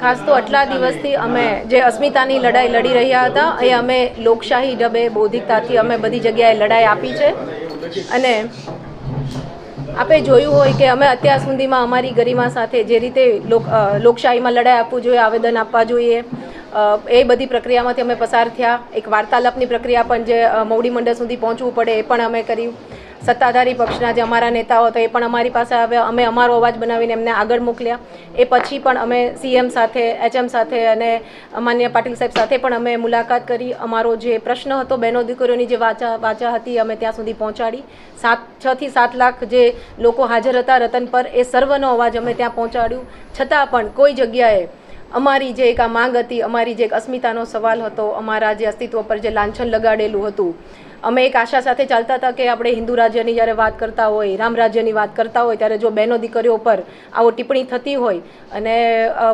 ખાસ તો આટલા દિવસથી અમે જે અસ્મિતાની લડાઈ લડી રહ્યા હતા એ અમે લોકશાહી ઢબે બૌદ્ધિકતાથી અમે બધી જગ્યાએ લડાઈ આપી છે અને આપણે જોયું હોય કે અમે અત્યાર સુધીમાં અમારી ગરિમા સાથે જે રીતે લોકશાહીમાં લડાઈ આપવું જોઈએ, આવેદન આપવા જોઈએ, એ બધી પ્રક્રિયામાંથી અમે પસાર થયા. એક વાર્તાલાપની પ્રક્રિયા પણ જે મોવડી મંડળ સુધી પહોંચવું પડે એ પણ અમે કર્યું. સત્તાધારી પક્ષના જે અમારા નેતાઓ હતા એ પણ અમારી પાસે આવ્યા. અમે અમારો અવાજ બનાવીને એમને આગળ મોકલ્યા. એ પછી પણ અમે સીએમ સાથે, એચએમ સાથે અને માન્ય પાટીલ સાહેબ સાથે પણ અમે મુલાકાત કરી. અમારો જે પ્રશ્ન હતો બહેનો દીકરીઓની જે વાચા હતી અમે ત્યાં સુધી પહોંચાડી. 6 થી 7 લાખ જે લોકો હાજર હતા રતન પર, એ સર્વનો અવાજ અમે ત્યાં પહોંચાડ્યું. છતાં પણ કોઈ જગ્યાએ અમારી જે એક આ માંગ હતી, અમારી જે એક અસ્મિતાનો સવાલ હતો, અમારા જે અસ્તિત્વ પર જે લાંછન લગાડેલું હતું, અમે એક આશા સાથે ચાલતા હતા કે આપણે હિન્દુ રાજ્યની જ્યારે વાત કરતા હોય, રામ રાજ્યની વાત કરતા હોય, ત્યારે જો બહેનો દીકરીઓ પર આવો ટિપ્પણી થતી હોય અને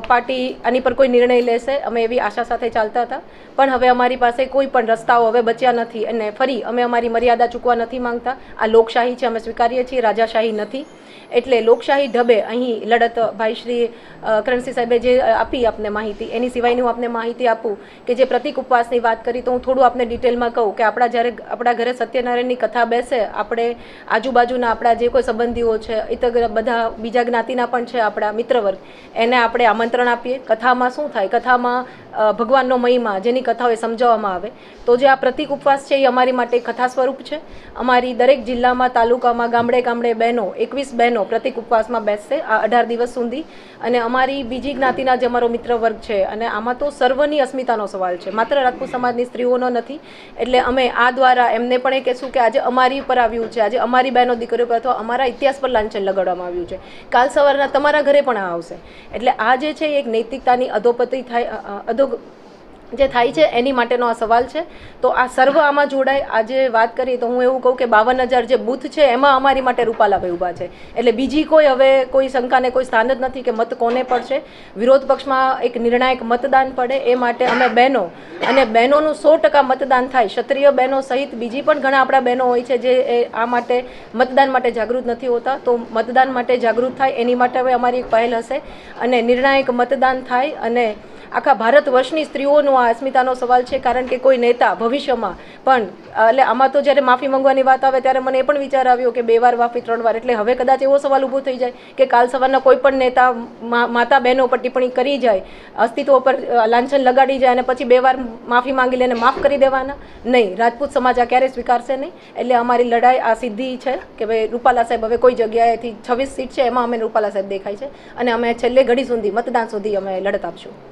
પાર્ટી આની પર કોઈ નિર્ણય લેશે, અમે એવી આશા સાથે ચાલતા હતા. પણ હવે અમારી પાસે કોઈ પણ રસ્તાઓ હવે બચ્યા નથી અને ફરી અમે અમારી મર્યાદા ચૂકવા નથી માંગતા. આ લોકશાહી છે, અમે સ્વીકારીએ છીએ, રાજાશાહી નથી. એટલે લોકશાહી ઢબે અહીં લડત ભાઈ શ્રી કરણસિંહ સાહેબે જે આપી આપને માહિતી, એની સિવાયની હું આપને માહિતી આપું કે જે પ્રતિક ઉપવાસની વાત કરી તો હું થોડું આપને ડિટેલમાં કહું કે આપણા ઘરે સત્યનારાયણની કથા બેસે, આપણે આજુબાજુના આપણા જે કોઈ સંબંધીઓ છે, ઇતર બધા બીજા જ્ઞાતિના પણ છે આપણા મિત્રવર્ગ, એને આપણે આમંત્રણ આપીએ. કથામાં શું થાય, કથામાં ભગવાનનો મહિમા જેની કથાઓ એ સમજાવવામાં આવે. તો જે આ પ્રતિક ઉપવાસ છે એ અમારી માટે કથા સ્વરૂપ છે. અમારી દરેક જિલ્લામાં, તાલુકામાં, ગામડે ગામડે બહેનો, 21 બહેનો પ્રતિક ઉપવાસમાં બેસશે આ 18 દિવસ સુધી. અને અમારી બીજી જ્ઞાતિના જે અમારો મિત્ર વર્ગ છે, અને આમાં તો સર્વની અસ્મિતાનો સવાલ છે, માત્ર રાજપૂત સમાજની સ્ત્રીઓનો નથી. એટલે અમે આ દ્વારા એમને પણ એ કહેશું કે આજે અમારી ઉપર આવ્યું છે, આજે અમારી બહેનો દીકરીઓ પર અથવા અમારા ઇતિહાસ પર લાંછન લગાડવામાં આવ્યું છે, કાલ સવારના તમારા ઘરે પણ આ આવશે. એટલે આ જે છે એક નૈતિકતાની અધોપતિ જે થાય છે એની માટેનો આ સવાલ છે. તો આ સર્વ આમાં જોડાય. આજે વાત કરીએ તો હું એવું કહું કે 52,000 જે બૂથ છે એમાં અમારી માટે રૂપાલાભાઈ ઊભા છે. એટલે બીજી કોઈ હવે કોઈ શંકાને કોઈ સ્થાન જ નથી કે મત કોને પડશે. વિરોધ પક્ષમાં એક નિર્ણાયક મતદાન પડે એ માટે અમે બહેનો અને બહેનોનું 100% મતદાન થાય. ક્ષત્રિય બહેનો સહિત બીજી પણ ઘણા આપણા બહેનો હોય છે જે આ માટે મતદાન માટે જાગૃત નથી હોતા. તો મતદાન માટે જાગૃત થાય એની માટે હવે અમારી એક પહેલ હશે અને નિર્ણાયક મતદાન થાય. અને આખા ભારત વર્ષની સ્ત્રીઓનો આ અસ્મિતાનો સવાલ છે. કારણ કે કોઈ નેતા ભવિષ્યમાં પણ, એટલે આમાં તો જ્યારે માફી માંગવાની વાત આવે ત્યારે મને એ પણ વિચાર આવ્યો કે 2 વાર માફી 3 વાર, એટલે હવે કદાચ એવો સવાલ ઊભો થઈ જાય કે કાલ સવારના કોઈ પણ નેતા માતા બહેનો પર ટિપ્પણી કરી જાય, અસ્તિત્વ પર લાંછન લગાડી જાય અને પછી 2 વાર માફી માંગી લઈને માફ કરી દેવાના. નહીં, રાજપૂત સમાજ આ ક્યારેય સ્વીકારશે નહીં. એટલે અમારી લડાઈ આ સીધી છે કે ભાઈ રૂપાલા સાહેબ હવે કોઈ જગ્યાએથી 26 સીટ છે એમાં અમે રૂપાલા સાહેબ દેખાય છે અને અમે છેલ્લે ઘડી સુધી મતદાન સુધી અમે લડત આપશું.